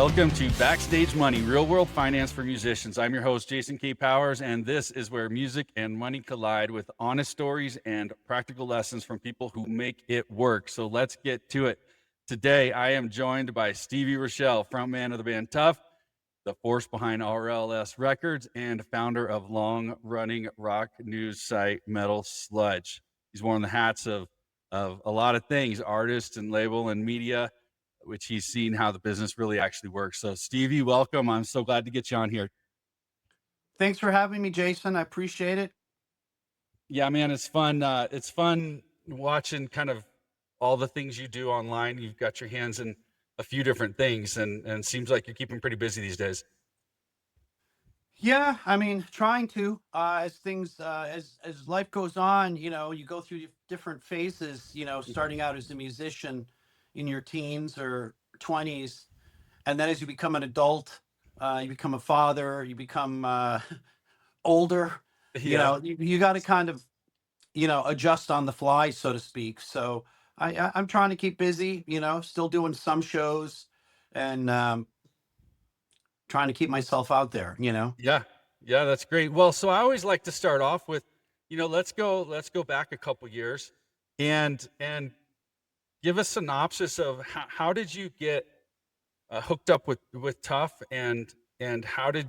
Welcome to Backstage Money, real world finance for musicians. I'm your host, Jason K. Powers, and this is where music and money collide with honest stories and practical lessons from people who make it work. So let's get to it. Today, I am joined by Stevie Rachelle, frontman of the band Tuff, the force behind RLS Records, and founder of long-running rock news site Metal Sludge. He's worn the hats of a lot of things, artist and label and media, which he's seen how the business really actually works. So Stevie, welcome. I'm so glad to get you on here. Thanks for having me, Jason. I appreciate it. Yeah, man, it's fun. It's fun watching kind of all the things you do online. You've got your hands in a few different things, and it seems like you're keeping pretty busy these days. Yeah, I mean, trying to as things as life goes on, you go through different phases, starting out as a musician in your teens or 20s, and then as you become an adult, you become a father, you become older, Yeah, you got to kind of, adjust on the fly, so to speak. So I'm trying to keep busy, still doing some shows and trying to keep myself out there. yeah, yeah. That's great. Well, so I always like to start off with, let's go back a couple years, and give a synopsis of how did you get hooked up with Tuff, and how did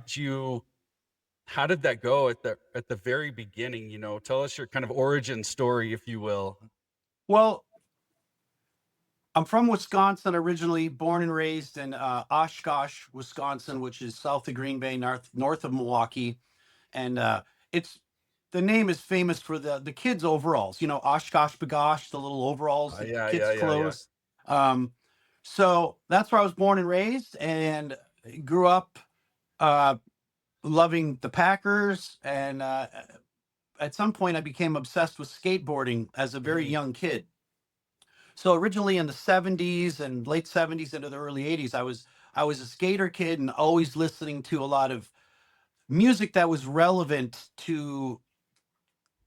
that go at the very beginning? Tell us your kind of origin story, if you will. Well, I'm from Wisconsin, originally born and raised in Oshkosh, Wisconsin, which is south of Green Bay, north of Milwaukee, and it's the name is famous for the kids' overalls. Oshkosh Bagosh, the little overalls, the Yeah, kids' yeah, yeah, yeah. clothes. Um, so that's where I was born and raised, and grew up uh, loving the Packers. And at some point, I became obsessed with skateboarding as a very Mhm. young kid. So originally in the 70s and late 70s into the early 80s, I was a skater kid and always listening to a lot of music that was relevant to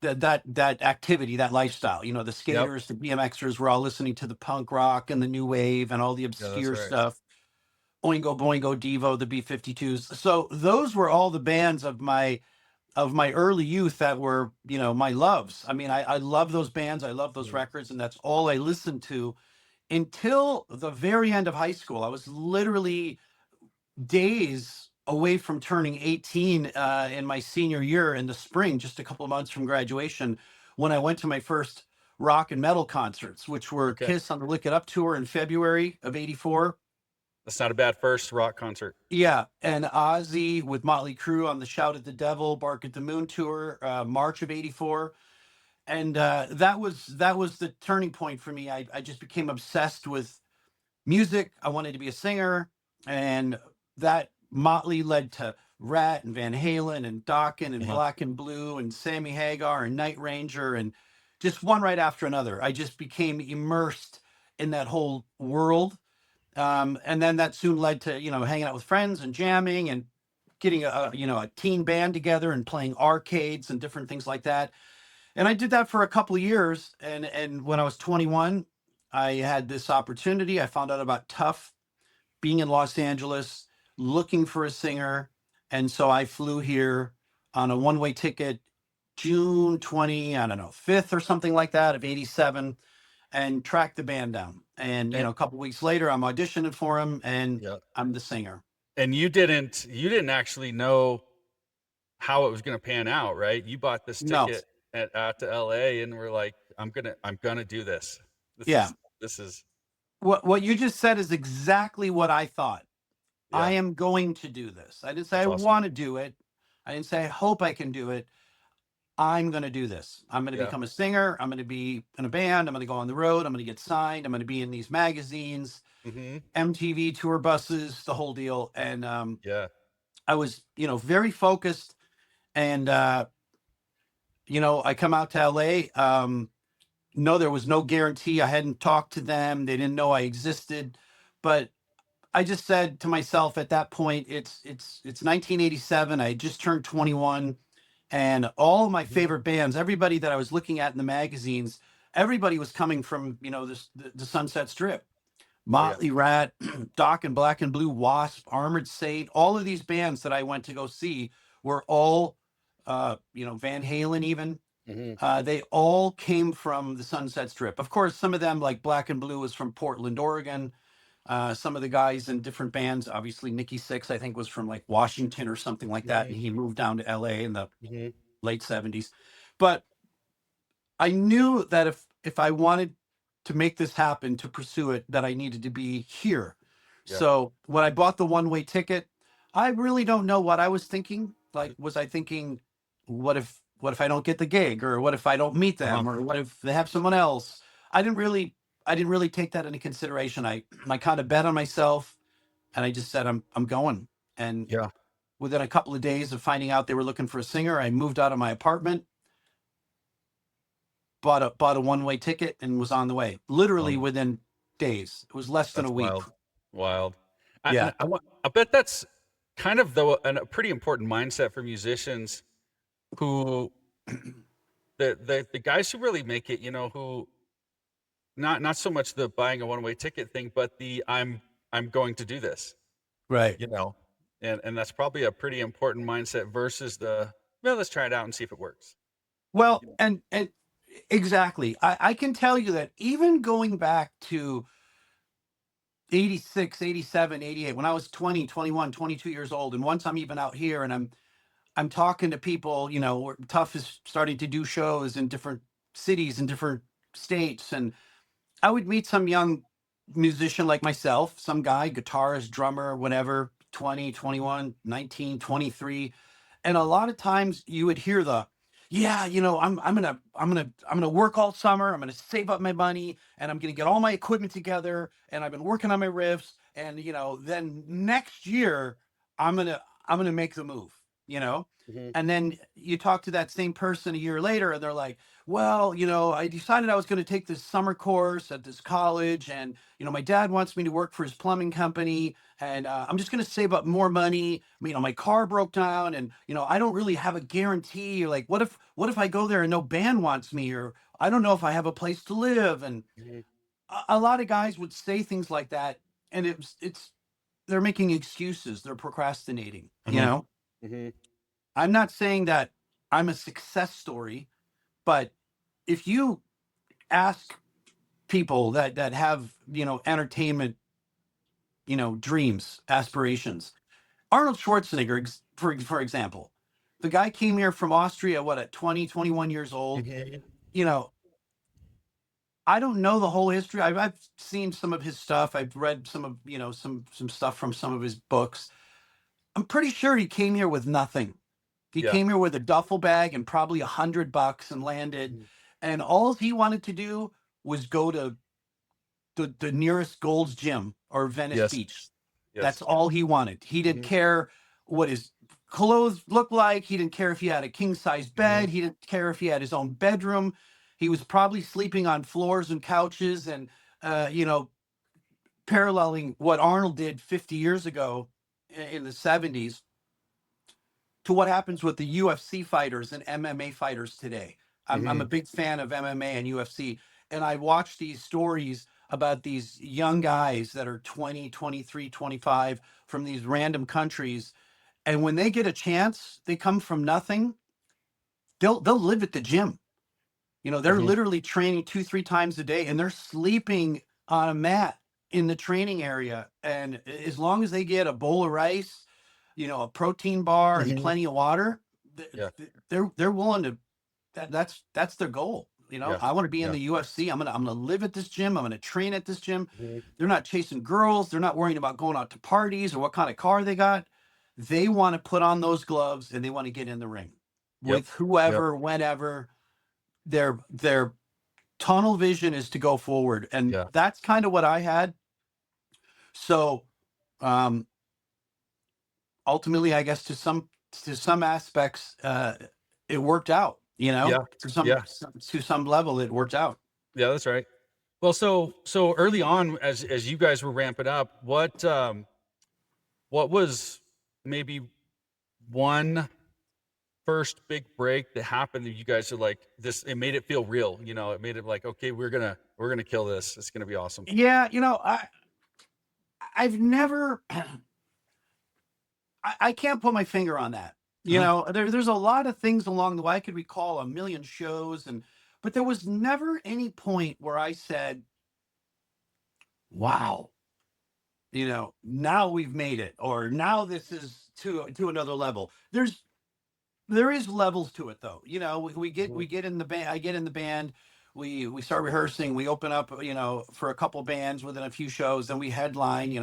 that activity, that lifestyle. The Yep. skaters, the BMXers were all listening to the punk rock and the new wave and all the Yeah, that's obscure right. stuff. Oingo Boingo Devo, the B-52s. So those were all the bands of my early youth that were, my loves. I mean, I love those bands, I love those Mm. records, and that's all I listened to until the very end of high school. I was literally days away from turning 18 in my senior year in the spring, just a couple of months from graduation, when I went to my first rock and metal concerts, which were Okay, Kiss on the Lick It Up tour in February of '84. that's not a bad first rock concert. Yeah, and Ozzy with Motley Crue on the Shout at the Devil, Bark at the Moon tour, March of '84. And that was the turning point for me. I just became obsessed with music. I wanted to be a singer, and that Motley led to Rat and Van Halen and Dokken and Uh-huh. Black and Blue and Sammy Hagar and Night Ranger, and just one right after another. I just became immersed in that whole world. And then that soon led to, hanging out with friends and jamming and getting a teen band together and playing arcades and different things like that. And I did that for a couple of years. And when I was 21, I had this opportunity. I found out about Tuff being in Los Angeles, looking for a singer. And so I flew here on a one-way ticket, June 20, I don't know, 5th or something like that of '87, and tracked the band down. And, And a couple of weeks later, I'm auditioning for him and yeah, I'm the singer. and you didn't actually know how it was going to pan out, right? You bought this No. ticket out to LA, and we're like, I'm gonna do this. This Yeah. is this is What you just said is exactly what I thought. I yeah, am going to do this. I didn't say that's I awesome. want to do it. I didn't say I hope I can do it. I'm going to do this. I'm going to Yeah. become a singer. I'm going to be in a band. I'm going to go on the road. I'm going to get signed. I'm going to be in these magazines, Hmm. MTV tour buses, the whole deal. And Yeah. I was, very focused. And, I come out to LA. No, there was no guarantee. I hadn't talked to them. They didn't know I existed. But I just said to myself at that point, it's 1987. I had just turned 21, and all of my Hmm. favorite bands, everybody that I was looking at in the magazines, everybody was coming from the Sunset Strip. Oh yeah. Motley Rat, Doc and Black and Blue, Wasp, Armored Saint, all of these bands that I went to go see were all, Van Halen even. Hmm. They all came from the Sunset Strip. Of course, some of them, like Black and Blue, was from Portland, Oregon. Some of the guys in different bands, obviously Nikki Sixx, I think, was from like Washington or something like that, and Hmm. he moved down to LA in the Hmm. late 70s. But I knew that if I wanted to make this happen, to pursue it, that I needed to be here. Yeah. So when I bought the one-way ticket, I really don't know what I was thinking. Like, was I thinking, what if I don't get the gig, or what if I don't meet Uh-huh. them, or what if they have someone else? I didn't really I didn't really take that into consideration. I kind of bet on myself, and I just said I'm going. And Yeah. within a couple of days of finding out they were looking for a singer, I moved out of my apartment, bought a one-way ticket, and was on the way. Literally Um, within days. It was less than a that's week. wild. Wild. Yeah. I bet that's kind of though a pretty important mindset for musicians who the guys who really make it, who not so much the buying a one-way ticket thing, but the I'm going to do this, Right. you know. And that's probably a pretty important mindset versus the, well, let's try it out and see if it works. Well, You know? and exactly. I can tell you that even going back to 86, 87, 88, when I was 20, 21, 22 years old, and once I'm even out here and I'm talking to people, Tuff is starting to do shows in different cities and different states, and I would meet some young musician like myself, some guy, guitarist, drummer, whatever, 20, 21, 19, 23. And a lot of times you would hear yeah, I'm gonna work all summer. I'm gonna save up my money, and I'm gonna get all my equipment together, and I've been working on my riffs, and then next year I'm gonna make the move, you know. Hmm. And then you talk to that same person a year later, and they're like, well, I decided I was going to take this summer course at this college, and my dad wants me to work for his plumbing company, and I'm just going to save up more money. My car broke down, and I don't really have a guarantee. Like, what if I go there and no band wants me, or I don't know if I have a place to live. And Hmm. a lot of guys would say things like that, and it's they're making excuses. They're procrastinating. Hmm. Hmm. I'm not saying that I'm a success story, but if you ask people that have entertainment dreams, aspirations, Arnold Schwarzenegger, for example, the guy came here from Austria, what, at 20, 21 years old. Hmm. you know I don't know the whole history. I've seen some of his stuff. I've read some of some stuff from some of his books. I'm pretty sure he came here with nothing. He Yeah. came here with a duffel bag and probably $100 and landed, Mhm. and all he wanted to do was go to the nearest Gold's Gym or Venice Yes. Beach. That's Yes. all he wanted. He didn't Hmm. care what his clothes looked like. He didn't care if he had a king size Hmm. bed. He didn't care if he had his own bedroom. He was probably sleeping on floors and couches, and uh, you know, paralleling what Arnold did 50 years ago in the 70s to what happens with the UFC fighters and MMA fighters today. I'm a Hmm. big fan of MMA and UFC, and I watch these stories about these young guys that are 20, 23, 25 from these random countries. And when they get a chance, they come from nothing. They'll live at the gym. They're Hmm. literally training 2, 3 times a day, and they're sleeping on a mat in the training area. And as long as they get a bowl of rice, a protein bar, and Hmm. plenty of water, Yeah. they're willing to. That's their goal. Yeah. I want to be in Yeah. the UFC. I'm gonna live at this gym. I'm gonna train at this gym. Hmm. They're not chasing girls. They're not worrying about going out to parties or what kind of car they got. They want to put on those gloves and they want to get in the ring Yep. with Yep. whoever, whenever. Their tunnel vision is to go forward, and Yeah. that's kind of what I had. So, um, ultimately, I guess to some aspects, it worked out. Yeah. Yeah. To some level, it worked out. Yeah. That's right. Well, so early on, as you guys were ramping up, what was maybe one first big break that happened that you guys are like this? It made it feel real. It made it like, okay, we're gonna kill this. It's gonna be awesome. Yeah, I've never, I can't put my finger on that. You Mhm. know, there's a lot of things along the way. I could recall a million shows, but there was never any point where I said, wow, now we've made it, or now this is to another level. There is levels to it, though. We Mhm. get in the band. I get in the band. We start rehearsing. We open up, for a couple bands within a few shows. Then we headline.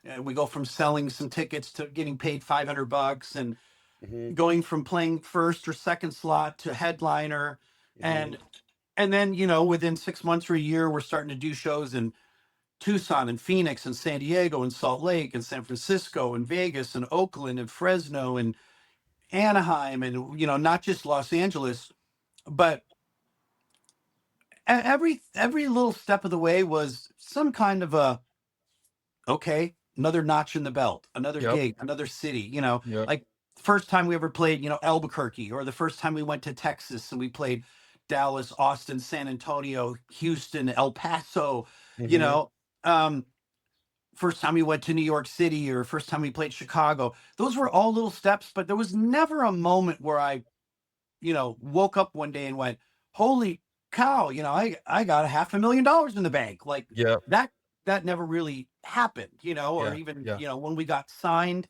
And we go from selling some tickets to getting paid $500, and Mhm. going from playing first or second slot to headliner, Mhm. and then within 6 months or a year, we're starting to do shows in Tucson and Phoenix and San Diego and Salt Lake and San Francisco and Vegas and Oakland and Fresno and Anaheim, and not just Los Angeles, but every little step of the way was some kind of a, okay, another notch in the belt, another Yep. gig, another city, Yep. like first time we ever played, Albuquerque, or the first time we went to Texas and we played Dallas, Austin, San Antonio, Houston, El Paso, you Mhm. know, um, first time we went to New York City, or first time we played Chicago. Those were all little steps, but there was never a moment where I, woke up one day and went, holy cow, I got $500,000 in the bank. Like Yep. that, that never really happened, or Yeah. even, Yeah. when we got signed,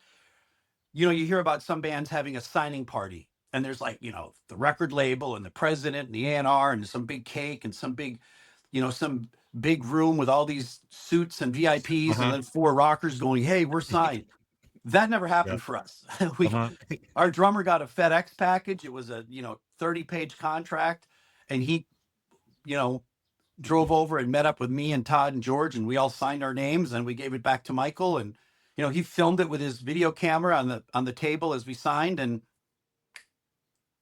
you hear about some bands having a signing party, and there's like, the record label and the president and the A&R and some big cake and some big room with all these suits and VIPs, and Uh-huh. then four rockers going, hey, we're signed. That never Yeah. happened for us. we Uh-huh. Our drummer got a FedEx package. It was a 30-page contract, and he you know drove over and met up with me and Todd and George, and we all signed our names, and we gave it back to Michael, and he filmed it with his video camera on the table as we signed, and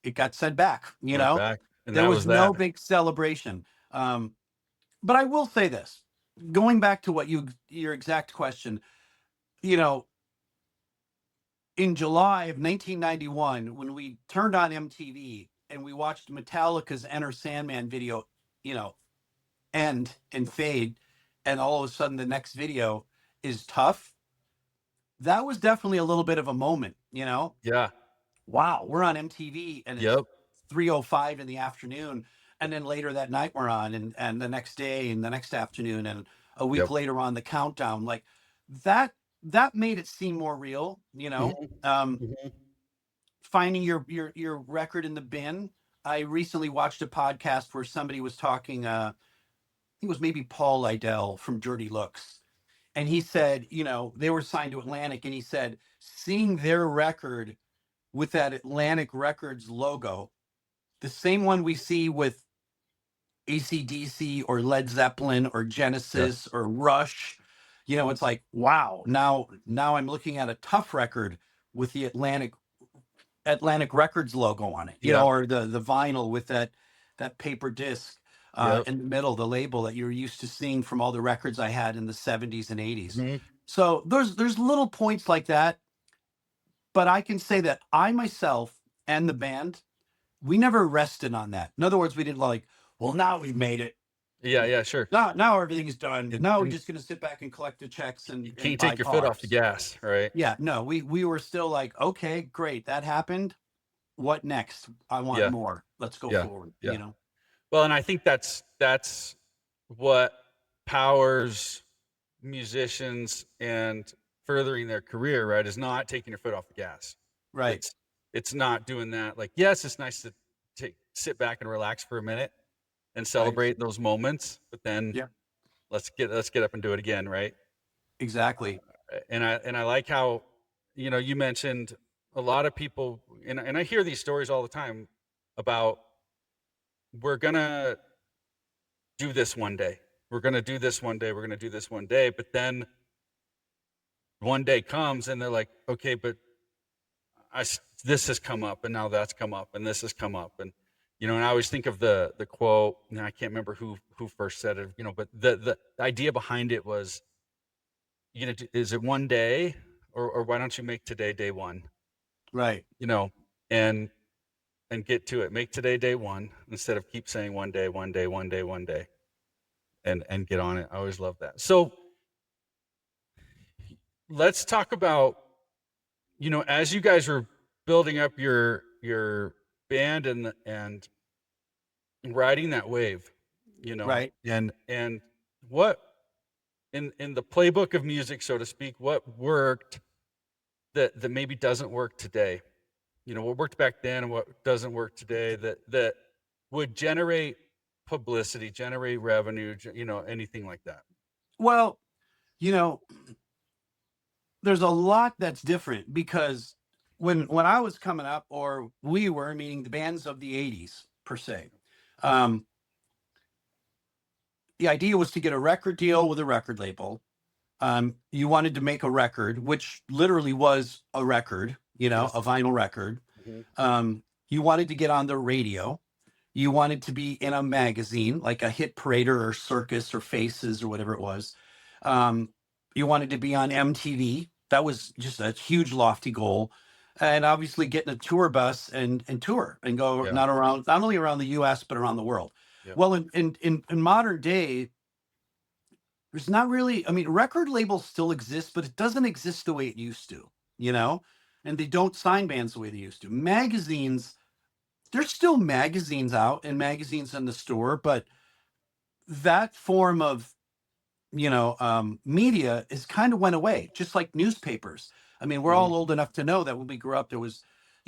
it got sent back. Went back, and There that was was that. no big celebration. But I will say this, going back to your exact question, you know in July of 1991, when we turned on MTV and we watched Metallica's Enter Sandman video, you know, end and fade, and all of a sudden the next video is Tough. That was definitely a little bit of a moment. Yeah. Wow, we're on MTV and it's Yep. 3:05 in the afternoon, and then later that night we're on, and the next day and the next afternoon, and a week Yep. later on the countdown. Like that that made it seem more real. Mhm. Mhm. Finding your record in the bin. I recently watched a podcast where somebody was talking. I think it was maybe Paul Lydell from Dirty Looks, and he said, they were signed to Atlantic, and he said seeing their record with that Atlantic Records logo, the same one we see with AC/DC or Led Zeppelin or Yeah. Genesis or Rush. It's like, wow. Now I'm looking at a Tough record with the Atlantic Records logo on it, Yep. or the vinyl with that paper disc Yep. in the middle, the label that you're used to seeing from all the records I had in the 70s and 80s. Mhm. So there's little points like that, but I can say that I myself and the band, we never rested on that. In other words, we didn't like, well, now we've made it. Yeah, yeah, sure. Now everything's done. Now we're And just gonna sit back and collect the checks you and can't buy take your foot off the cars. gas, right? Yeah, no, we were still like, okay, great, that happened. What next? I want Yeah. more. Let's go Yeah. forward. Yeah. Well, and I think that's what powers musicians and furthering their career, right? Is not taking your foot off the gas. Right. It's it's not doing that. Like, yes, it's nice to sit back and relax for a minute and Right. celebrate those moments, but then Yeah. let's get up and do it again, right? Exactly. And I like how you mentioned a lot of people, and I hear these stories all the time about we're gonna do this one day. We're gonna do this one day. We're gonna do this one day. But then one day comes and they're like, okay, but this has come up, and now that's come up, and this has come up, and I always think of the quote, and I can't remember who first said it, but the idea behind it was, is it one day, or why don't you make today day one, Right. you know, and get to it. Make today day one instead of keep saying one day, one day, one day, one day, and get on it. I always love that. So let's talk about, as you guys were building up your band and riding that wave, Right. and what in the playbook of music, so to speak, what worked that maybe doesn't work today? What worked back then and what doesn't work today that would generate publicity, generate revenue, anything like that. Well, you know, there's a lot that's different because when I was coming up, or we were, meaning the bands of the 80s per se, um, the idea was to get a record deal with a record label. You wanted to make a record, which literally was a record, a Yes. vinyl record. Hmm. You wanted to get on the radio. You wanted to be in a magazine like a Hit Parader or Circus or Faces or whatever it was. Um, you wanted to be on MTV. That was just a huge, lofty goal. And obviously, getting a tour bus and tour and go Yeah. not only around the U.S. but around the world. Yep. Well, in modern day, there's not really. I mean, record labels still exist, but it doesn't exist the way it used to. You know, and they don't sign bands the way they used to. Magazines, there's still magazines out and magazines in the store, but that form of media is kind of went away, just like newspapers. I mean, we're Hmm. all old enough to know that when we grew up, there was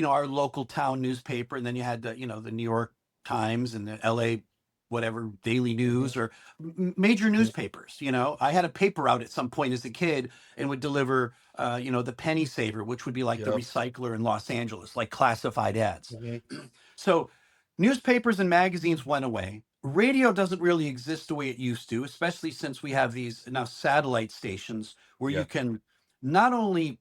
our local town newspaper, and then you had the New York Times and the LA whatever Daily Hmm. News, or major newspapers. I had a paper out at some point as a kid and would deliver the penny saver, which would be like the Yep. recycler in Los Angeles, like classified ads. Hmm. So newspapers and magazines went away. Radio doesn't really exist the way it used to, especially since we have these now satellite stations where Yeah. you can not only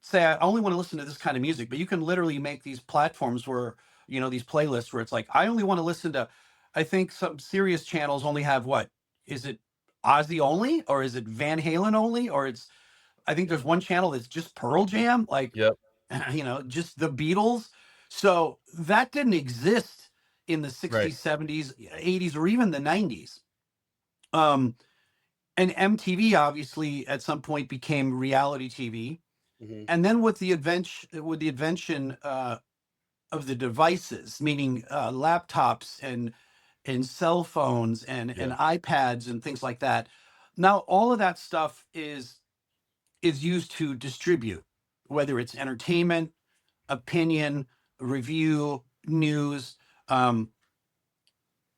say, I only want to listen to this kind of music, but you can literally make these platforms where, these playlists where it's like, I only want to listen to, I think some serious channels only have what? Is it Ozzy only? Or is it Van Halen only? Or I think there's one channel that's just Pearl Jam. Like, Yep. just the Beatles. So that didn't exist in the Right. 60s, 70s, 80s, or even the 90s. Um, and MTV obviously at some point became reality TV. Hmm. And then with the invention of the devices, meaning laptops and cell phones and Yeah. iPads and things like that. Now all of that stuff is used to distribute, whether it's entertainment, opinion, review, news, um,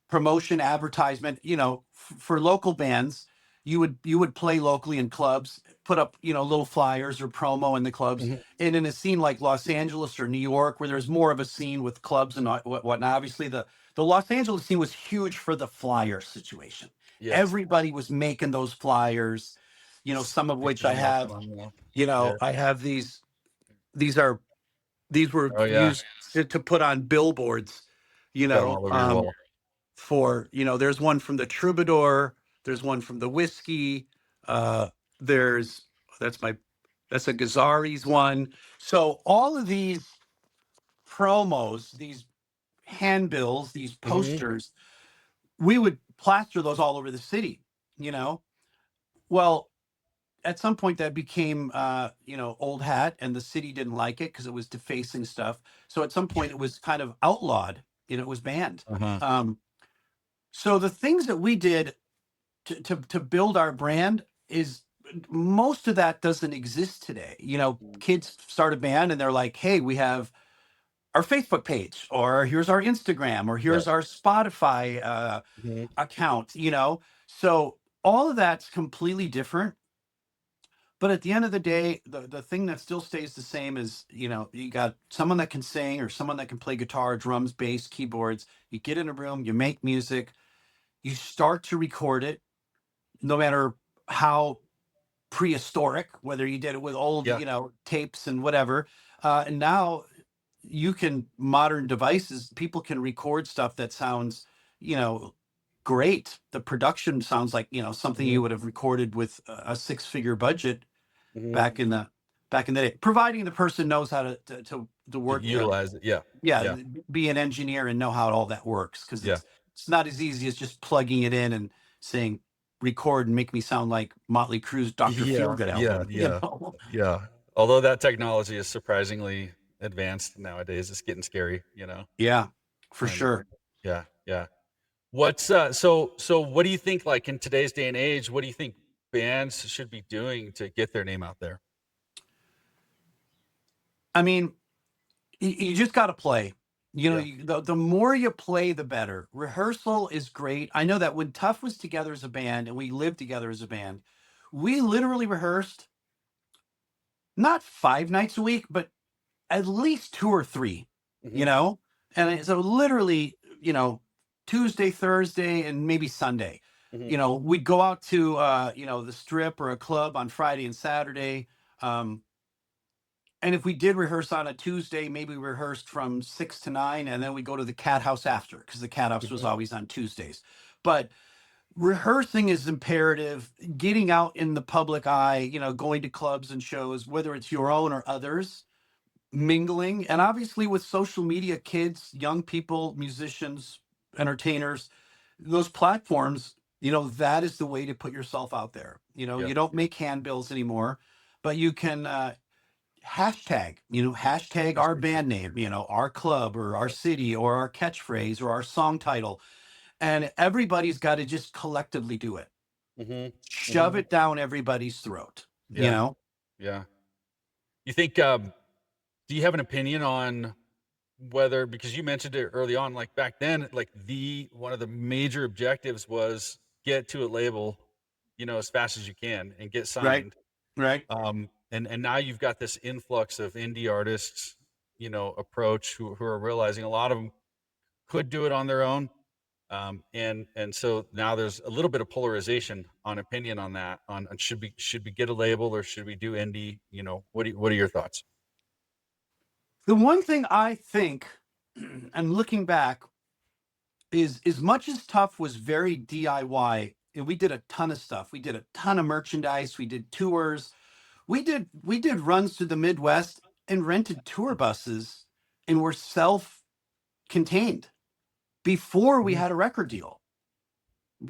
promotion, advertisement. For local bands, you would play locally in clubs, put up little flyers or promo in the clubs. Hmm. And in a scene like Los Angeles or New York, where there's more of a scene with clubs and whatnot, obviously the Los Angeles scene was huge for the flyer situation. Yes. Everybody was making those flyers, some of which Sticking I them up have. on the wall. Yeah. I have these. These are these were Oh yeah. used to put on billboards, you Got them know, all over your um, wall. for, there's one from the Troubadour, there's one from the Whiskey, uh, there's, that's my, that's a Gazzari's one. So all of these promos, these handbills, these Hmm. posters, we would plaster those all over the city, you know? Well, at some point that became old hat, and the city didn't like it because it was defacing stuff. So at some point it was kind of outlawed, it was banned. Uh-huh. Um, so the things that we did to build our brand is, most of that doesn't exist today. Kids start a band and they're like, hey, we have our Facebook page, or here's our Instagram, or Yeah. here's our Spotify Hmm. account. So all of that's completely different. But at the end of the day, the thing that still stays the same is, you got someone that can sing, or someone that can play guitar, drums, bass, keyboards. You get in a room, you make music, you start to record it, no matter how prehistoric, whether you did it with old, Yeah. tapes and whatever. And now you can, modern devices, people can record stuff that sounds, you know, great. The production sounds like, something Hmm. you would have recorded with a six-figure budget Hmm. back in the day, providing the person knows how to To work, utilize it. Yeah. yeah, Yeah. be an engineer and know how all that works, because Yeah. it's not as easy as just plugging it in and saying, record and make me sound like Motley Crue's Dr. Yeah, Feelgood yeah, album, you yeah, know? yeah. Although that technology is surprisingly advanced nowadays, it's getting scary, you know? Yeah, for And sure. yeah, yeah. What's so what do you think, like, in today's day and age, what do you think bands should be doing to get their name out there? I mean, you just got to play. You know, Yeah. the more you play, the better. Rehearsal is great. I know that when Tuff was together as a band and we lived together as a band, we literally rehearsed not 5 nights a week, but at least two or three, you Mhm, know? So literally, Tuesday, Thursday, and maybe Sunday. mhm, We'd go out to the strip or a club on Friday and Saturday. Um, and if we did rehearse on a Tuesday, maybe we rehearsed from 6 to 9, and then we go to the cat house after, because the cat house was mhm, always on Tuesdays. But rehearsing is imperative. Getting out in the public eye, going to clubs and shows, whether it's your own or others, mingling, and obviously with social media, kids, young people, musicians, entertainers, those platforms, that is the way to put yourself out there. yeah, You don't make handbills anymore, but you can hashtag our band name, our club or our city or our catchphrase or our song title, and everybody's got to just collectively do it. mhm, Shove mhm, it down everybody's throat, you yeah, know? yeah. You think, do you have an opinion on whether, because you mentioned it early on, like, back then, like, the one of the major objectives was get to a label, as fast as you can and get Right, signed. right. And now you've got this influx of indie artists, approach who are realizing a lot of them could do it on their own. And so now there's a little bit of polarization on opinion on that, on should we get a label or should we do indie? What are your thoughts? The one thing I think, and looking back, is as much as Tuff was very DIY, and we did a ton of stuff. We did a ton of merchandise. We did tours. We did runs to the Midwest and rented tour buses, and were self-contained before we Mhm, had a record deal.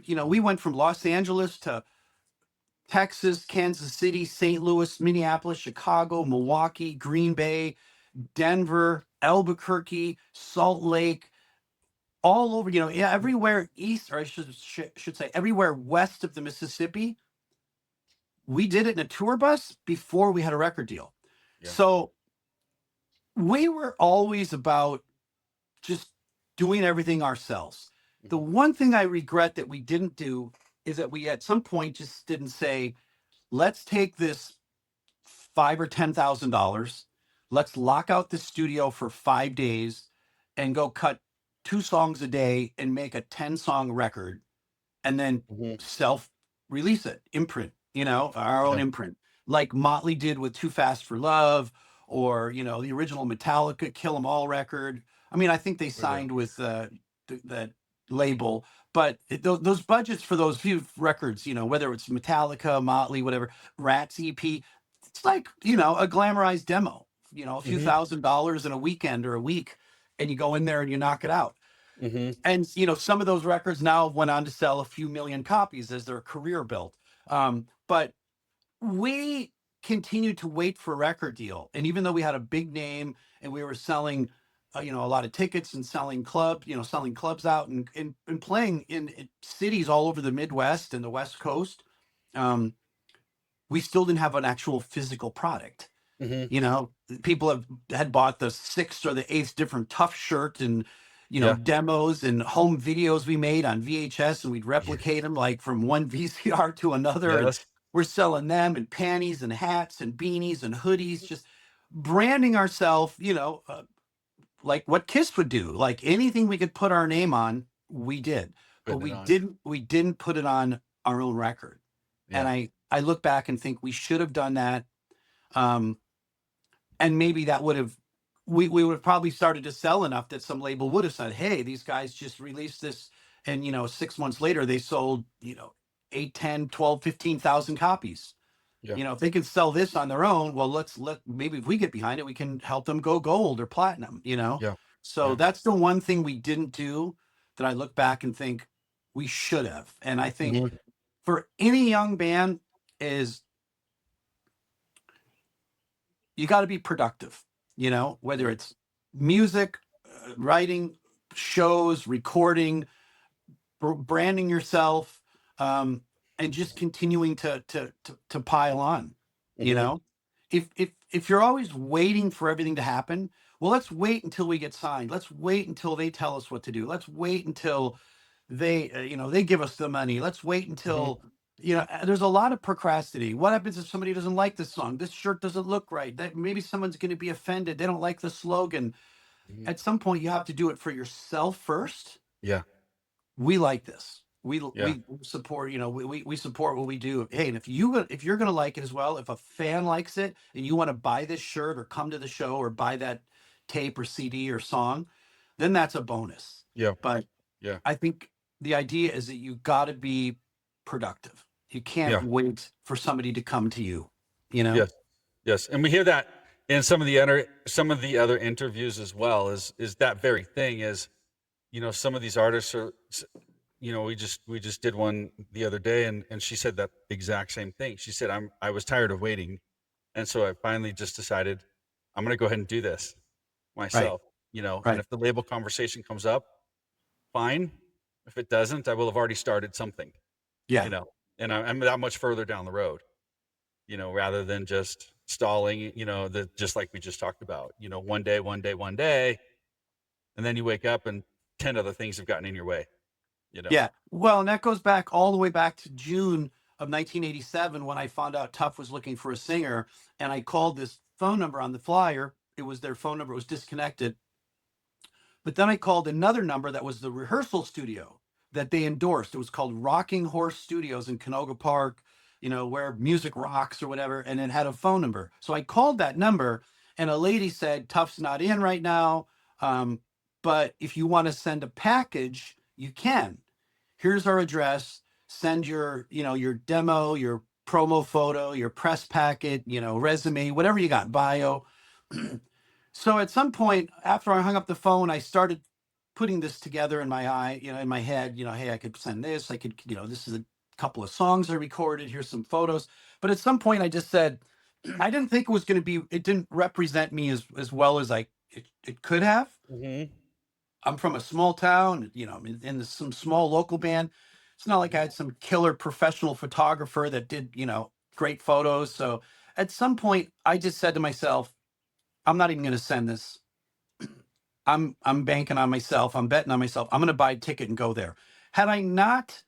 We went from Los Angeles to Texas, Kansas City, St. Louis, Minneapolis, Chicago, Milwaukee, Green Bay, Denver, Albuquerque, Salt Lake, all over, yeah, everywhere east, or I should say everywhere west of the Mississippi. We did it in a tour bus before we had a record deal. yeah. So we were always about just doing everything ourselves. The Mhm, one thing I regret that we didn't do is that we at some point just didn't say, let's take this five or $10,000, let's lock out the studio for 5 days and go cut 2 songs a day and make a 10-song record, and then mhm, self release it, imprint, our own yeah. imprint, like Motley did with Too Fast for Love, or, the original Metallica Kill 'Em All record. I mean, I think they Oh, yeah. signed with that label, but those budgets for those few records, whether it's Metallica, Motley, whatever, Rats EP, it's like, a glamorized demo, a few Mhm, $1,000s in a weekend or a week, and you go in there and you knock it out. mhm, And some of those records now went on to sell a few million copies as their career built. But we continued to wait for a record deal, and even though we had a big name and we were selling a lot of tickets and selling clubs out, and playing in cities all over the Midwest and the West Coast, um, we still didn't have an actual physical product. mhm, you know People had bought the sixth or the eighth different Tuff shirt, and yeah. demos and home videos we made on VHS, and we'd replicate them like from one VCR to another, and Yes. we're selling them and panties and hats and beanies and hoodies, just branding ourselves, like what Kiss would do. Like anything we could put our name on, we did. But Putting it we on. didn't put it on our own record. And Yeah. I look back and think we should have done that. um and maybe that would have, we would have probably started to sell enough that some label would have said, hey, these guys just released this, and 6 months later they sold, 8, 10, 12, 15,000 copies. Yeah. If they can sell this on their own, well, maybe if we get behind it, we can help them go gold or platinum. Yeah. So Yeah. that's the one thing we didn't do that I look back and think we should have. And I think Mhm. for any young band is you got to be productive, whether it's music, writing, shows, recording, branding yourself, um, and just continuing to pile on. You Mm-hmm. know, if you're always waiting for everything to happen, well, let's wait until we get signed. Let's wait until they tell us what to do. Let's wait until they give us the money. Let's wait Mm-hmm. until there's a lot of procrastinating. What happens if somebody doesn't like this song? This shirt doesn't look right. That maybe someone's going to be offended. They don't like the slogan. Hmm. At some point, you have to do it for yourself first. Yeah. We like this. Yeah. We support, we support what we do. Hey, and if you're gonna like it as well, if a fan likes it and you want to buy this shirt or come to the show or buy that tape or CD or song, then that's a bonus. Yeah. But Yeah. I think the idea is that you got to be productive. You can't Yeah. wait for somebody to come to you, Yes. Yes. And we hear that in some of the other interviews as well, is that very thing is, some of these artists are, we just did one the other day, and she said that exact same thing. She said, I was tired of waiting. And so I finally just decided I'm going to go ahead and do this Right, myself, and right. if the label conversation comes up, fine. If it doesn't, I will have already started something, you Yeah, know, and I'm that much further down the road, rather than just stalling, just like we just talked about, one day, one day, one day. And then you wake up and 10 other things have gotten in your way, you know? yeah. Well, and that goes back all the way back to June of 1987 when I found out Tuff was looking for a singer, and I called this phone number on the flyer. It was their phone number. It was disconnected. But then I called another number that was the rehearsal studio that they endorsed. It was called Rocking Horse Studios in Canoga Park, where music rocks or whatever, and it had a phone number. So I called that number, and a lady said, Tuff's not in right now. But if you want to send a package, you can. Here's our address. Send your demo, your promo photo, your press packet, resume, whatever you got, bio. So at some point after I hung up the phone, I started putting this together in in my head, hey, I could send this, I could, this is a couple of songs I recorded, here's some photos. But at some point I just said, I didn't think it didn't represent me as well as it could have. Mhm. I'm from a small town, in some small local band. It's not like I had some killer professional photographer that did, great photos. So at some point I just said to myself, I'm not even going to send this. I'm banking on myself. I'm betting on myself. I'm going to buy a ticket and go there. Had I not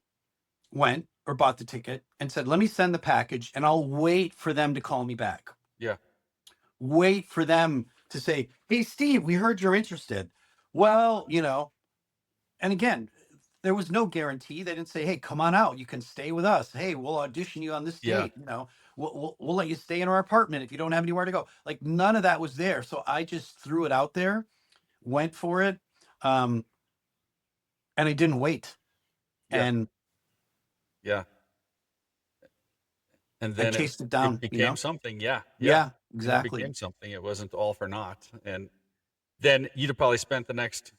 went or bought the ticket and said, let me send the package and I'll wait for them to call me back. Yeah. Wait for them to say, hey, Steve, we heard you're interested. Well, and again, there was no guarantee. They didn't say, hey, come on out. You can stay with us. Hey, we'll audition you on this Yeah. date. We'll let you stay in our apartment if you don't have anywhere to go. Like none of that was there. So I just threw it out there, went for it. Um, and I didn't wait. Yeah. And Yeah. And I then chased it it down, became something. Yeah. Yeah. Yeah, And it exactly. became something. It wasn't all for naught. And then you'd have probably spent the next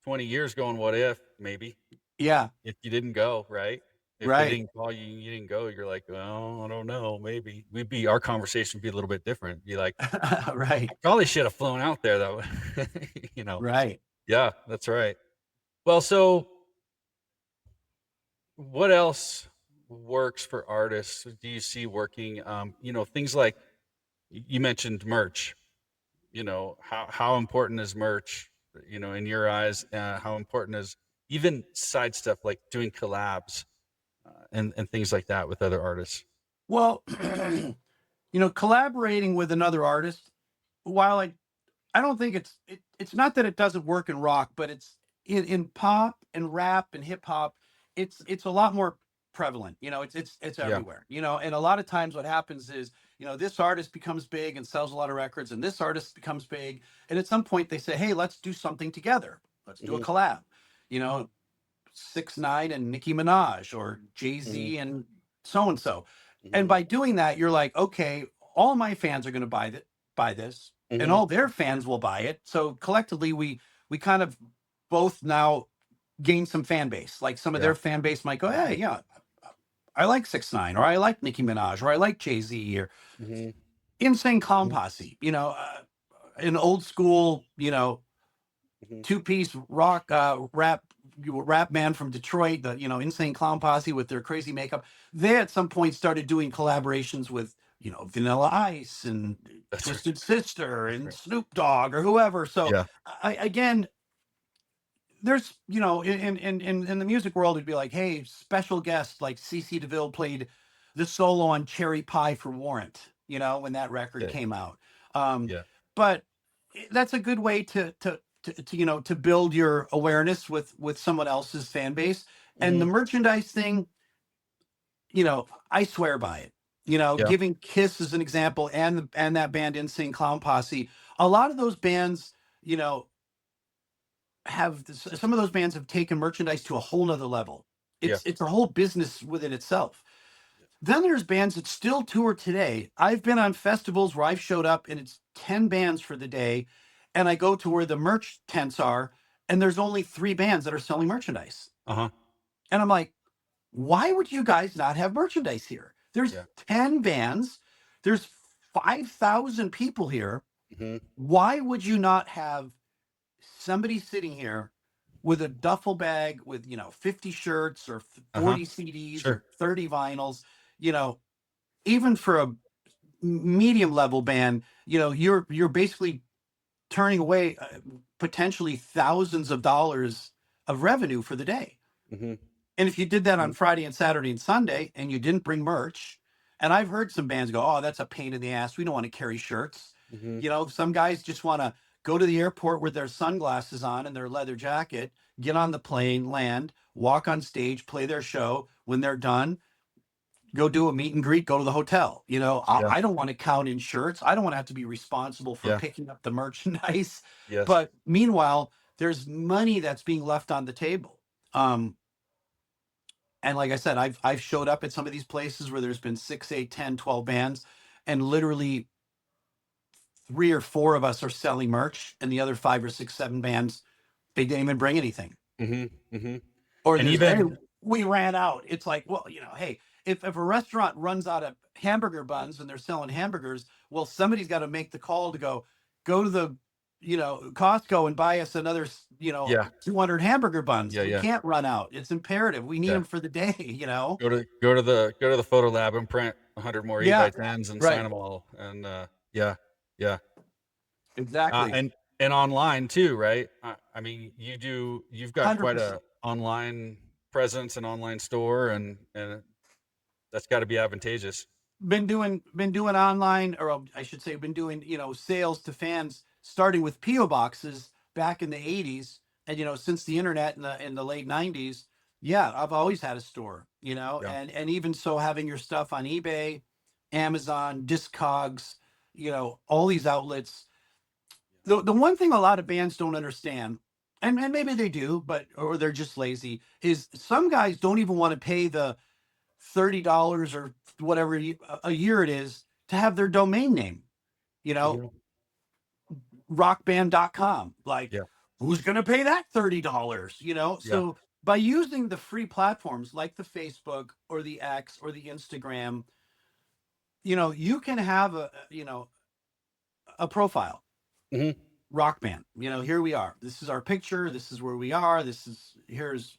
20 years going, what if, maybe, Yeah, if you didn't go, right? If they right. didn't call you, you didn't go, you're like, well, I don't know, maybe. Our conversation would be a little bit different. Be like, Right, I probably should have flown out there though. you know. right. Yeah, that's right. Well, so what else works for artists? Do you see working? Things like you mentioned merch. How important is merch? In your eyes, how important is even side stuff like doing collabs and things like that with other artists? Well, collaborating with another artist, while I don't think it's not that it doesn't work in rock, but it's in pop and rap and hip hop, it's a lot more prevalent. It's Yeah. everywhere. And a lot of times what happens is, this artist becomes big and sells a lot of records, and this artist becomes big, and at some point they say, hey, let's do something together. Let's do a Hmm. collab. You know, 6ix9ine and Nicki Minaj, or Hmm. Jay-Z and so and so. And Hmm. by doing that, you're like, okay, all my fans are going to buy this, and Hmm. all their fans will buy it. So collectively, we kind of both now gain some fan base. Like some of Yeah. their fan base might go, hey, yeah, I like 6ix9ine, or I like Nicki Minaj, or I like Jay-Z, or Mhm. Insane Clown Mhm. Posse, an old school, Mhm. two-piece rock rap band from Detroit, the Insane Clown Posse with their crazy makeup. They at some point started doing collaborations with Vanilla Ice and That's right. Twisted Sister That's and right. Snoop Dogg or whoever. So Yeah. again, there's in the music world, it'd be like, hey, special guest like CC DeVille played the solo on Cherry Pie for Warrant, when that record Yeah. came out. um Yeah. but that's a good way to build your awareness with someone else's fan base. And the Mhm. merchandise thing, I swear by it. Yeah. Giving Kiss as an example, and that band Insane Clown Posse, a lot of those bands, you know some of those bands have taken merchandise to a whole nother level. Yeah. It's a whole business within itself. Then there's bands that still tour today. I've been on festivals where I've showed up and it's 10 bands for the day, and I go to where the merch tents are, and there's only 3 bands that are selling merchandise. Uh-huh. And I'm like, why would you guys not have merchandise here? There's Yeah. 10 bands, there's 5,000 people here. Mhm. Why would you not have somebody sitting here with a duffel bag with 50 shirts or Uh-huh. 40 CDs Sure. or 30 vinyls? you know Even for a medium level band, you're basically turning away potentially thousands of dollars of revenue for the day. Mhm. And if you did that on Mhm. Friday and Saturday and Sunday and you didn't bring merch, and I've heard some bands go, oh, that's a pain in the ass, we don't want to carry shirts. Mhm. Some guys just want to go to the airport with their sunglasses on and their leather jacket, get on the plane, land, walk on stage, play their show. When they're done, go do a meet and greet, go to the hotel. Yeah. I don't want to count in shirts. I don't want to have to be responsible for Yeah. picking up the merchandise. Yes. But meanwhile, there's money that's being left on the table. Um, and like I said, I've showed up at some of these places where there's been 6, 8, 10, 12 bands, and literally 3 or 4 of us are selling merch, and the other 5 or 6, 7 bands, they didn't even bring anything. Mhm. Mhm. Or And there's, hey, even we ran out. It's like, well, hey, if a restaurant runs out of hamburger buns and they're selling hamburgers, well, somebody's got to make the call to go to the Costco and buy us another yeah. 200 hamburger buns. Yeah, We yeah. can't run out. It's imperative. We need Yeah. them for the day. Go to the photo lab and print 100 more 8 Yeah, by 10s and sign right. them all, and, yeah. Yeah. Exactly. And online too, right? I mean, you've got quite 100%. a online presence and online store, and that's gotta be advantageous. Been doing online, or I should say been doing, sales to fans, starting with PO boxes back in the 80s, and since the internet in the late 90s. Yeah, I've always had a store, Yeah. and even so, having your stuff on eBay, Amazon, Discogs, all these outlets. The one thing a lot of bands don't understand, and maybe they do, but or they're just lazy, is some guys don't even want to pay the $30 or whatever a year it is to have their domain name, you know, Mhm. rockband.com. Like, Yeah. who's going to pay that $30? Yeah. So by using the free platforms like the Facebook or the X or the Instagram, you can have a profile. Mhm. Rock band, here we are. This is our picture. This is where we are. Here's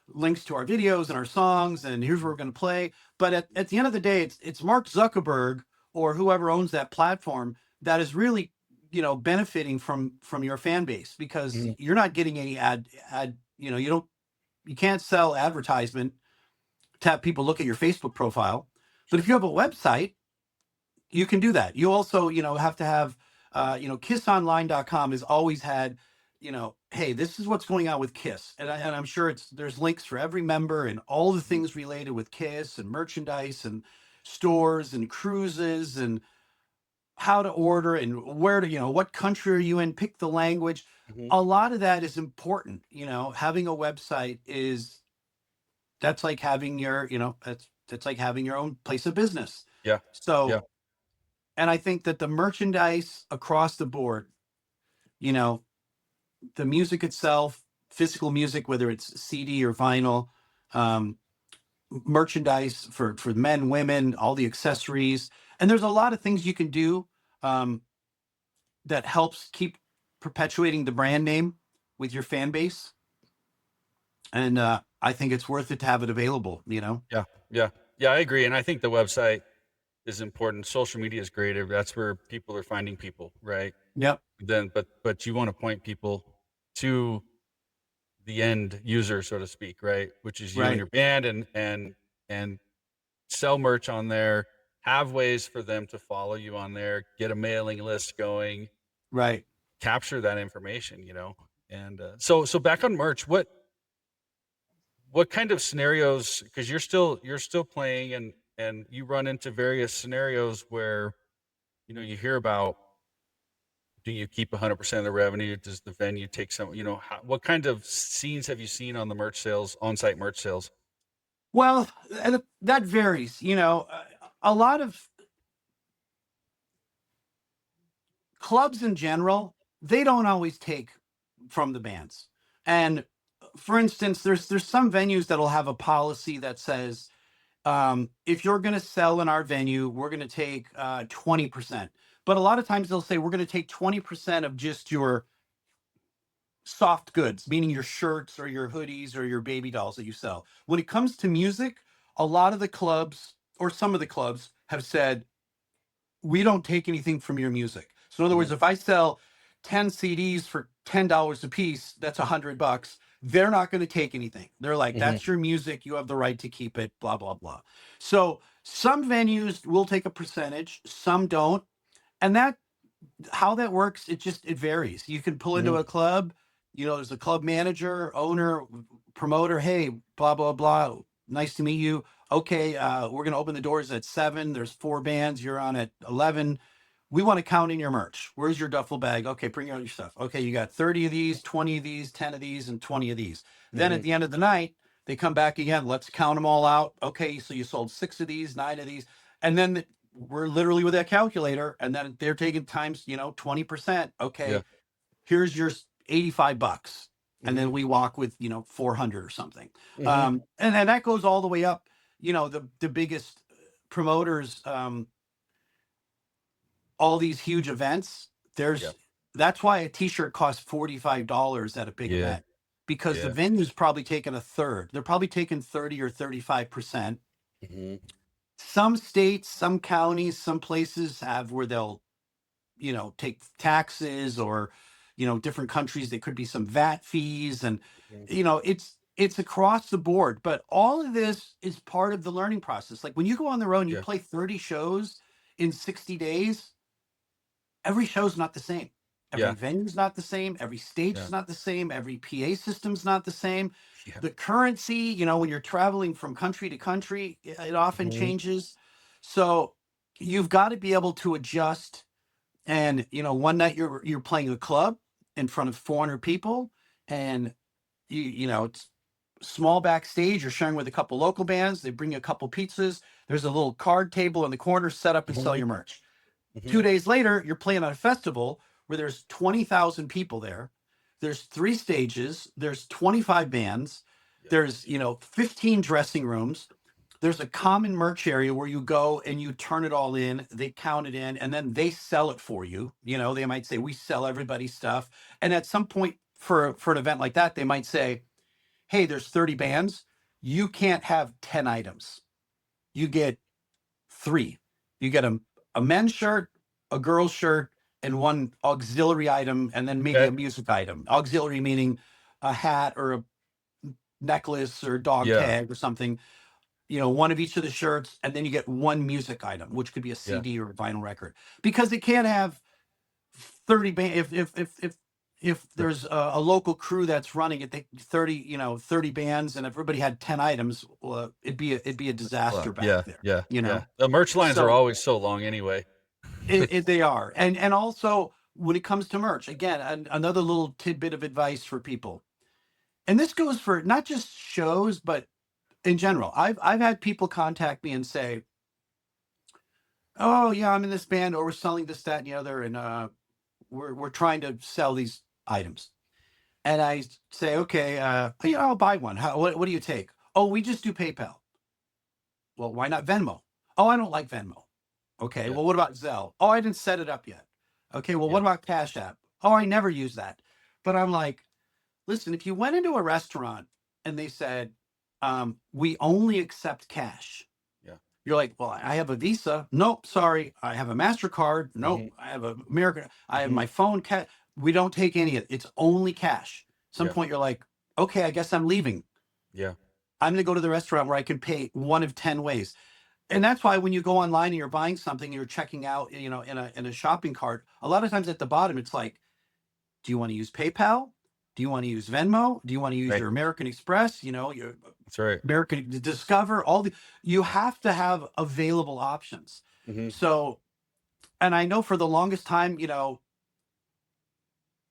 links to our videos and our songs, and here's where we're going to play. But at the end of the day, it's Mark Zuckerberg or whoever owns that platform that is really benefiting from your fan base, because Mhm. you're not getting any ad you can't sell advertisement to have people look at your Facebook profile. But if you have a website, you can do that. You also, have to have, kissonline.com has always had, hey, this is what's going on with Kiss. And I'm sure there's links for every member and all the Mhm. things related with Kiss and merchandise and stores and cruises and how to order and where to, what country are you in, pick the language. Mhm. A lot of that is important. Having a website that's like having that's like having your own place of business. Yeah. Yeah. So, and I think that the merchandise across the board, you know, the music itself, physical music, whether it's CD or vinyl, um, merchandise for men, women, all the accessories, and there's a lot of things you can do um, that helps keep perpetuating the brand name with your fan base. And I think it's worth it to have it available. Yeah, yeah, yeah. I agree, and I think the website is important. Social media is great. That's where people are finding people, right? Yep. But you want to point people to the end user, so to speak, right? Which is you and Right. your band, and sell merch on there. Have ways for them to follow you on there. Get a mailing list going. Right. Capture that information, And so back on merch, what kind of scenarios? Because you're still playing, and you run into various scenarios where you hear about. Do you keep 100% of the revenue? Does the venue take some? What kind of scenes have you seen on the merch sales, on-site merch sales? Well, that varies. A lot of clubs in general, they don't always take from the bands. And for instance, there's some venues that'll have a policy that says, if you're going to sell in our venue, we're going to take 20%. But a lot of times they'll say we're going to take 20% of just your soft goods, meaning your shirts or your hoodies or your baby dolls that you sell. When it comes to music, a lot of the clubs or some of the clubs have said, we don't take anything from your music. So in other Mhm, words, if I sell 10 CDs for $10 a piece, that's $100. They're not going to take anything. They're like, mhm, that's your music. You have the right to keep it, blah, blah, blah. So some venues will take a percentage, some don't. And that how that works, it varies. You can pull into mhm. a club, there's a club manager, owner, promoter, hey, blah, blah, blah. Nice to meet you. Okay, we're gonna open the doors at 7. There's 4 bands, you're on at 11. We want to count in your merch. Where's your duffel bag? Okay, bring out your stuff. Okay, you got 30 of these, 20 of these, 10 of these, and 20 of these. Then at Mhm. the end of the night, they come back again. Let's count them all out. Okay, so you sold 6 of these, 9 of these. And then we're literally with that calculator, and then they're taking times 20%. Yeah. Okay, here's your $85, and then Mhm. we walk with 400 or something. Mhm. And then that goes all the way up. The biggest promoters, all these huge events. Yeah. That's why a t-shirt costs $45 at a big Yeah. event, because the Yeah. venue's probably taking a third. They're probably taking 30 or 35%. Mhm. Some states, some counties, some places have where they'll take taxes, or different countries there could be some VAT fees, and Mhm. it's across the board. But all of this is part of the learning process. Like when you go on the road and you Yeah. play 30 shows in 60 days, every show's not the same. Every Yeah. venue's not the same. Every stage Yeah. is not the same. Every PA system's not the same. Yeah. The currency, when you're traveling from country to country, it often Mhm. changes. So you've got to be able to adjust. And one night you're playing a club in front of 400 people, and it's small backstage. You're sharing with a couple local bands. They bring you a couple pizzas. There's a little card table in the corner, set up and sell Mhm. your merch. Mhm. 2 days later, you're playing on a festival where there's 20,000 people there. There's 3 stages. There's 25 bands. Yeah. There's 15 dressing rooms. There's a common merch area where you go and you turn it all in, they count it in, and then they sell it for you. They might say, we sell everybody's stuff. And at some point for an event like that, they might say, hey, there's 30 bands. You can't have 10 items. You get 3. You get a men's shirt, a girl's shirt, and one auxiliary item, and then maybe Okay. a music item. Auxiliary meaning a hat or a necklace or dog Yeah. tag or something, one of each of the shirts, and then you get one music item, which could be a Yeah. CD or a vinyl record, because it can't have 30 band. If Right. there's a local crew that's running it, 30 bands, and everybody had 10 items, well, it'd be a disaster back Yeah. there, Yeah. you Yeah. know. The merch lines are So always so long anyway. they are, and also when it comes to merch, again, another little tidbit of advice for people, and this goes for not just shows, but in general. I've had people contact me and say, oh yeah, I'm in this band, or we're selling this, that, and the other, and we're trying to sell these items. And I say, okay, yeah, I'll buy one. What do you take? Oh, we just do PayPal. Well, why not Venmo? Oh, I don't like Venmo. Okay, Yeah. well, what about Zelle? Oh, I didn't set it up yet. Okay, well, Yeah. what about Cash App? Oh, I never use that. But I'm like, listen, if you went into a restaurant and they said, we only accept cash, Yeah. you're like, well, I have a Visa. Nope, sorry. I have a MasterCard. Nope, Hmm. I have a American. I have Hmm. my phone. We don't take any of it. It's only cash. Some Yeah. point you're like, okay, I guess I'm leaving. Yeah. I'm going to go to the restaurant where I can pay one of 10 ways. And that's why when you go online and you're buying something, you're checking out, in a shopping cart, a lot of times at the bottom, it's like, do you want to use PayPal? Do you want to use Venmo? Do you want to use Right. your American Express? Your That's right. American Discover, you have to have available options. Hmm. So, and I know for the longest time,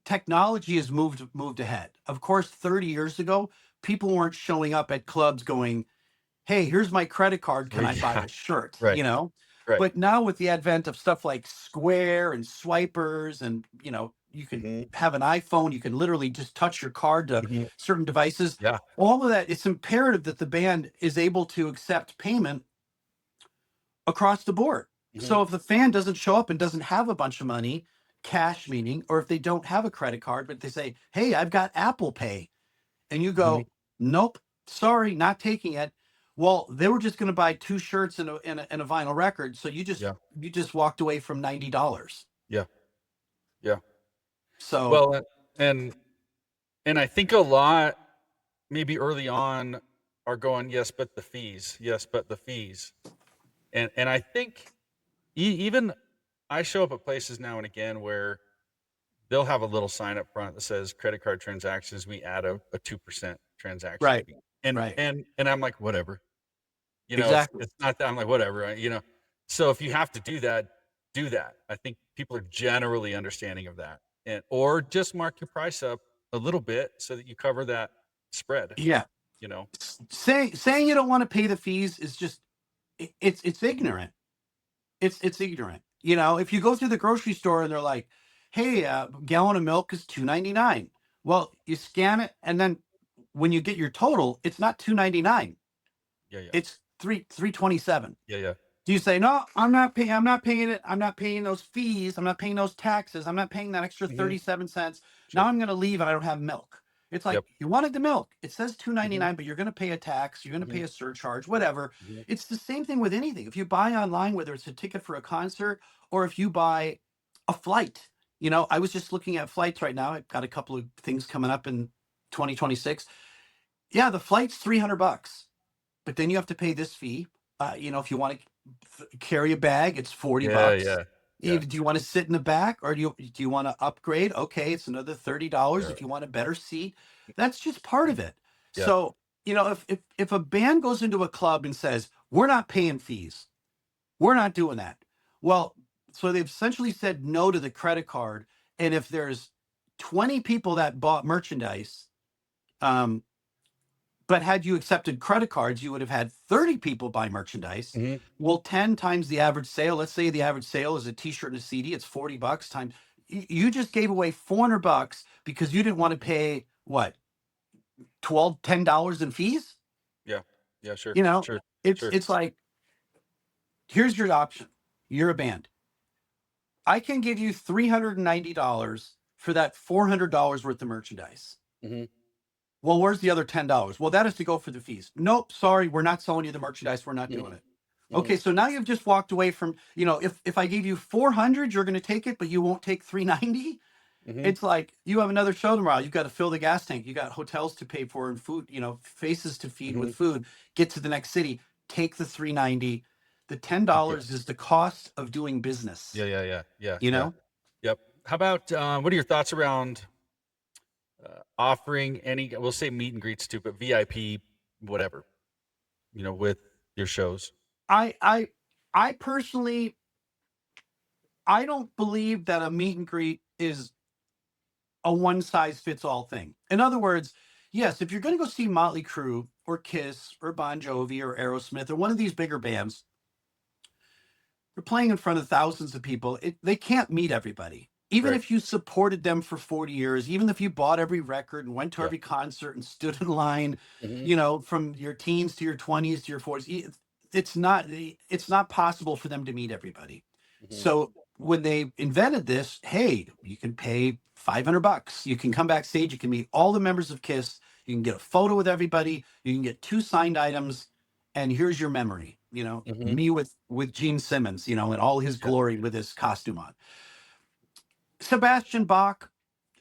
technology has moved ahead. Of course, 30 years ago, people weren't showing up at clubs going, hey, here's my credit card. Can I buy Yeah. a shirt? Right. Right. But now with the advent of stuff like Square and swipers, and you can Hmm. have an iPhone, you can literally just touch your card to Hmm. certain devices. Yeah. All of that, it's imperative that the band is able to accept payment across the board. Hmm. So if the fan doesn't show up and doesn't have a bunch of money, cash meaning, or if they don't have a credit card, but they say, hey, I've got Apple Pay, and you Hmm. go, nope, sorry, not taking it. Well, they were just going to buy two shirts and a vinyl record, so Yeah. you just walked away from $90. Yeah. Yeah. So Well, and and I think a lot maybe early on are going, yes, but the fees, yes, but the fees, and I think even I show up at places now and again where they'll have a little sign up front that says credit card transactions, we add a 2% transaction right, fee, and right, and I'm like, whatever, exactly. it's not that. I'm like, whatever, so if you have to do that, do that. I think people are generally understanding of that, and or just mark your price up a little bit so that you cover that spread, Yeah, you know. saying you don't want to pay the fees is just it's ignorant. It's ignorant. If you go through the grocery store and they're like, "Hey, a gallon of milk is 2.99." Well, you scan it, and then when you get your total, it's not 2.99. Yeah, yeah, It's 3.27. yeah, yeah. Do you say, "No, I'm not paying. I'm not paying it. I'm not paying those fees. I'm not paying those taxes. I'm not paying that extra Hmm. 37 cents. Now Sure. I'm going to leave and I don't have milk." It's like Yep. you wanted the milk. It says Hmm. 2.99, but you're going to pay a tax. You're going to Hmm. pay a surcharge, whatever. Hmm. It's the same thing with anything. If you buy online, whether it's a ticket for a concert or if you buy a flight, I was just looking at flights right now. I've got a couple of things coming up in 2026. Yeah, the flight's $300, but then you have to pay this fee. If you want to carry a bag, it's 40 Yeah, bucks. yeah, yeah. Do you want to sit in the back, or do you want to upgrade? Okay, it's another $30 Yeah. if you want a better seat. That's just part of it. Yeah. So, if a band goes into a club and says, "We're not paying fees. We're not doing that." Well, so they've essentially said no to the credit card. And if there's 20 people that bought merchandise, um, but had you accepted credit cards, you would have had 30 people buy merchandise. Hmm. Well, 10 times the average sale. Let's say the average sale is a t-shirt and a CD. It's $40 times. You just gave away $400 because you didn't want to pay what, 12, $10 in fees? Yeah. Yeah. Sure. You know, Sure. it's Sure. it's like, here's your option. You're a band. I can give you $390 for that $400 worth of merchandise. Hmm. Well, where's the other $10? Well, that is to go for the fees. Nope, sorry, we're not selling you the merchandise. We're not doing Hmm. it. Hmm. Okay, so now you've just walked away from, if I gave you 400, you're going to take it, but you won't take 390. Hmm. It's like you have another show tomorrow. You've got to fill the gas tank. You got hotels to pay for and food, faces to feed Hmm. with food. Get to the next city. Take the 390. The Yeah. $10 is the cost of doing business. Yeah. Yeah. Yeah. Yeah. You Yeah. know, Yep. How about what are your thoughts around offering any? We'll say meet and greets too, but VIP, whatever. With your shows. I I I personally, I don't believe that a meet and greet is a one size fits all thing. In other words, yes, if you're going to go see Motley Crue or Kiss or Bon Jovi or Aerosmith or one of these bigger bands, they're playing in front of thousands of people. They can't meet everybody. Even Right. if you supported them for 40 years, even if you bought every record and went to Yeah. every concert and stood in line, Hmm. from your teens to your 20s to your 40s, it's not possible for them to meet everybody. Mhm. So when they invented this, hey, you can pay $500. You can come backstage. You can meet all the members of Kiss. You can get a photo with everybody. You can get 2 signed items, and here's your memory. Mhm. Me with Gene Simmons, in all his Yeah. glory with his costume on. Sebastian Bach,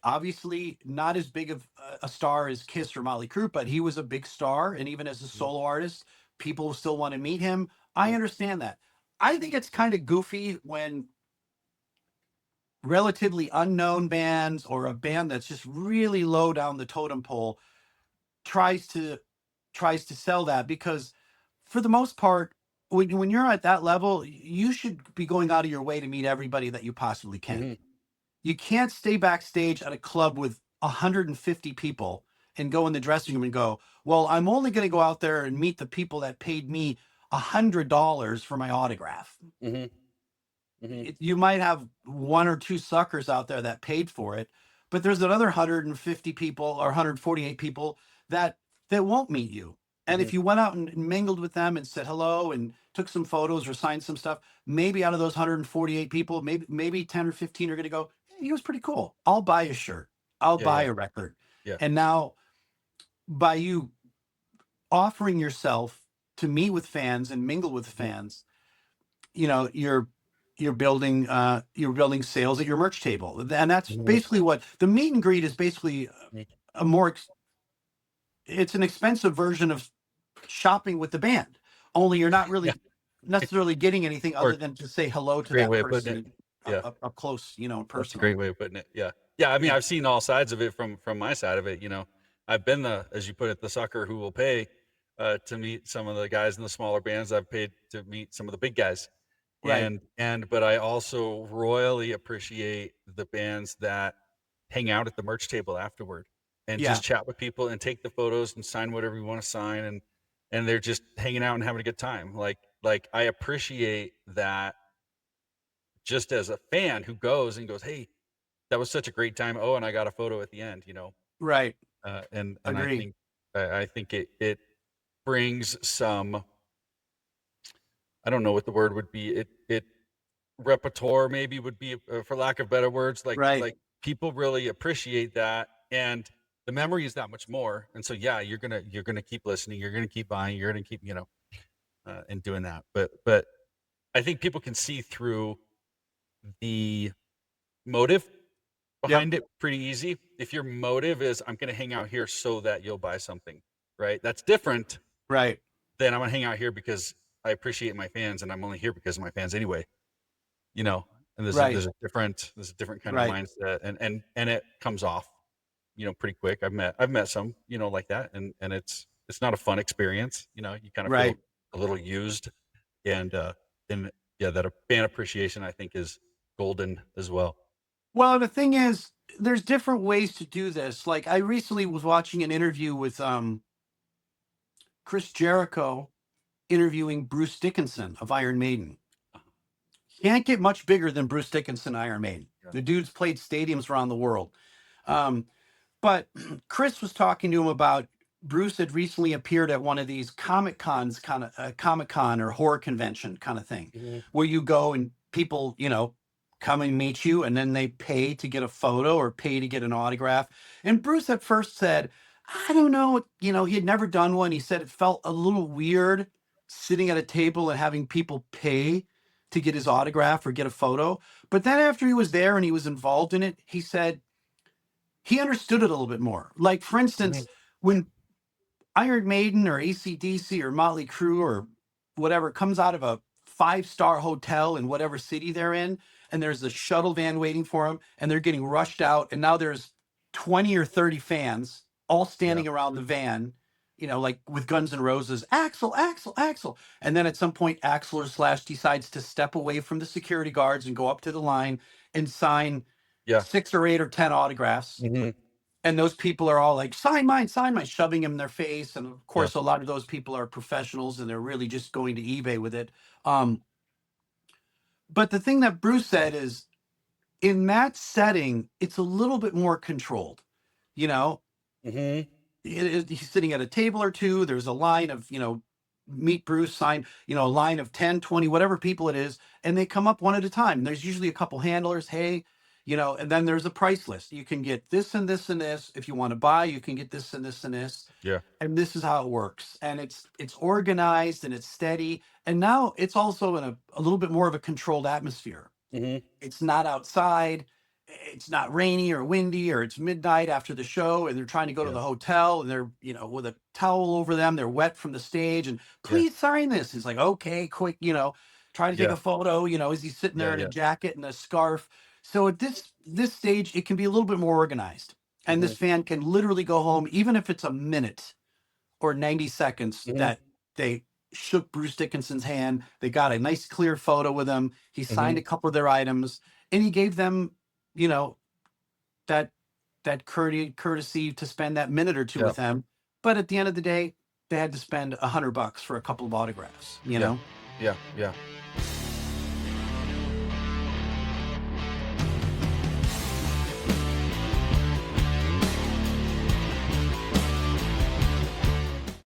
obviously not as big of a star as Kiss or Motley Crue, but he was a big star, and even as a Mhm. solo artist, people still want to meet him. I Mhm. understand that. I think it's kind of goofy when relatively unknown bands or a band that's just really low down the totem pole tries to sell that, because for the most part, when you're at that level, you should be going out of your way to meet everybody that you possibly can. Mhm. You can't stay backstage at a club with 150 people and go in the dressing room and go, well, I'm only going to go out there and meet the people that paid me $100 for my autograph. Mhm. Mhm. You might have 1 or 2 suckers out there that paid for it, but there's another 150 people or 148 people that won't meet you. And if Mhm. you went out and mingled with them and said hello and took some photos or signed some stuff, maybe out of those 148 people, maybe 10 or 15 are going to go, hey, he was pretty cool. I'll buy a shirt. I'll Yeah, buy yeah, a record. yeah. And now, by you offering yourself to meet with fans and mingle with Mhm. fans, you're you're building sales at your merch table, and that's Mhm. basically what the meet and greet is. Basically Mhm. a more it's an expensive version of shopping with the band, only you're not Yeah. really necessarily getting anything Or other than to say hello a to great that way of putting it. person Yeah. up close, That's a personal. great way of putting it. Yeah. Yeah, I mean, Yeah. I've seen all sides of it from my side of it, I've been the, as you put it, the sucker who will pay, to meet some of the guys in the smaller bands. I've paid to meet some of the big guys. Right. But I also royally appreciate the bands that hang out at the merch table afterward and Yeah. just chat with people and take the photos and sign whatever you wanna sign, and they're just hanging out and having a good time. I appreciate that just as a fan who goes and goes, "Hey, that was such a great time. Oh, and I got a photo at the end." Right. And Agree. I think it brings some, I don't know what the word would be. It repertoire maybe would be, for lack of better words, Right. like people really appreciate that, and the memory is that much more. And so yeah, you're gonna keep listening, you're gonna keep buying, you're gonna keep, and doing that. But I think people can see through the motive Yep. behind it pretty easy. If your motive is, I'm going to hang out here so that you'll buy something, right? That's different Right. than, I'm going to hang out here because I appreciate my fans and I'm only here because of my fans anyway, you know. And Right. there's a different kind of Right. mindset, and it comes off, pretty quick. I've met some, like that, and it's not a fun experience. You kind of feel Right. a little used, and yeah, that a fan appreciation I think is golden as well. Well, the thing is, there's different ways to do this. Like, I recently was watching an interview with Chris Jericho interviewing Bruce Dickinson of Iron Maiden. Can't get much bigger than Bruce Dickinson, Iron Maiden. Yeah. The dude's played stadiums around the world. Um, but Chris was talking to him about Bruce had recently appeared at one of these Comic Cons, kind of Comic Con or horror convention kind of thing, Mhm. where you go and people, come and meet you, and then they pay to get a photo or pay to get an autograph. And Bruce at first said, I don't know, he had never done one. He said it felt a little weird sitting at a table and having people pay to get his autograph or get a photo. But then after he was there and he was involved in it, he said he understood it a little bit more. Like, for instance, Mhm. when Iron Maiden or AC/DC or Motley Crue or whatever comes out of a 5-star hotel in whatever city they're in, and there's a shuttle van waiting for them, and they're getting rushed out, and now there's 20 or 30 fans all Yeah. standing around the van, like with Guns N' Roses, Axel, Axel, Axel. And then at some point, Axel or Slash decides to step away from the security guards and go up to the line and sign Yeah. 6 or 8 or 10 autographs, Mhm. and those people are all like, sign mine, shoving them in their face. And of Yeah. course, a lot of those people are professionals and they're really just going to eBay with it. But the thing that Bruce said is, in that setting, it's a little bit more controlled. You know, Mhm. he's sitting at a table or two. There's a line of, meet Bruce, sign, a line of 10, 20, whatever people it is, and they come up one at a time. And there's usually a couple handlers. Hey, and then there's a price list. You can get this and this and this. If you want to buy, you can get this and this and this. Yeah. And this is how it works. And it's organized and it's steady. And now it's also in a little bit more of a controlled atmosphere. Hmm. It's not outside. It's not rainy or windy, or it's midnight after the show and they're trying to go to Yeah. the hotel and they're, with a towel over them. They're wet from the stage and Yeah. please sign this. He's like, okay, quick, trying to take Yeah. a photo, as he's sitting there Yeah. in a Yeah. jacket and a scarf. So at this stage, it can be a little bit more organized. And Hmm. this fan can literally go home, even if it's a minute or 90 seconds Hmm. that they shook Bruce Dickinson's hand. They got a nice clear photo with him. He signed Hmm. a couple of their items and he gave them, you know, that courtesy to spend that minute or two Yeah. with him. But at the end of the day, they had to spend $100 for a couple of autographs, Yeah. Yeah. Yeah.